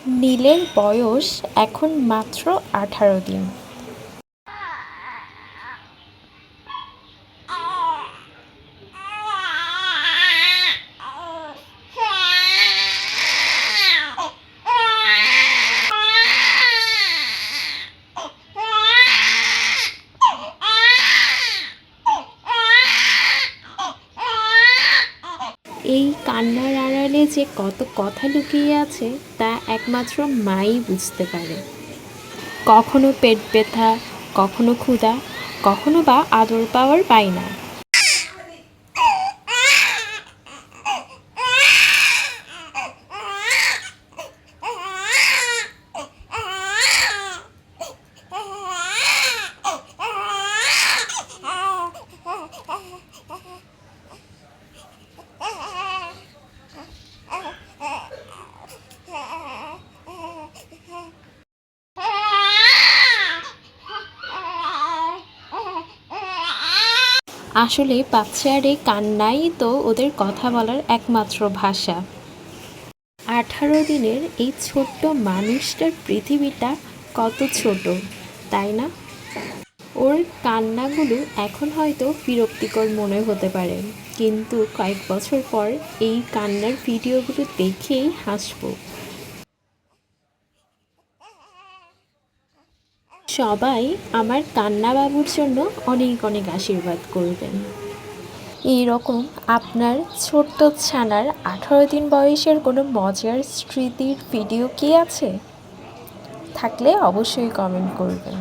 নীলের বয়স এখন মাত্র 18 দিন। এই কান্নার আড়ালে যে কত কথা লুকিয়ে আছে তা একমাত্র মাই বুঝতে পারে। কখনো পেট ব্যথা, কখনো ক্ষুধা, কখনো বা আদর পাওয়ার বায়না। আসলে বাচ্চার এই কান্নাই তো ওদের কথা বলার একমাত্র ভাষা। 18 দিনের এই ছোট্ট মানুষটার পৃথিবীটা কত ছোট, তাই না? ওর কান্নাগুলো এখন হয়তো বিরক্তিকর মনে হতে পারে, কিন্তু কয়েক বছর পর এই কান্নার ভিডিওগুলো দেখেই হাসবো। সবাই আমার কান্না বাবুর জন্য অনেক অনেক আশীর্বাদ করবেন। এই রকম আপনার ছোট্ট ছানার 18 দিন বয়সের কোনো মজার স্মৃতির ভিডিও কি আছে? থাকলে অবশ্যই কমেন্ট করবেন।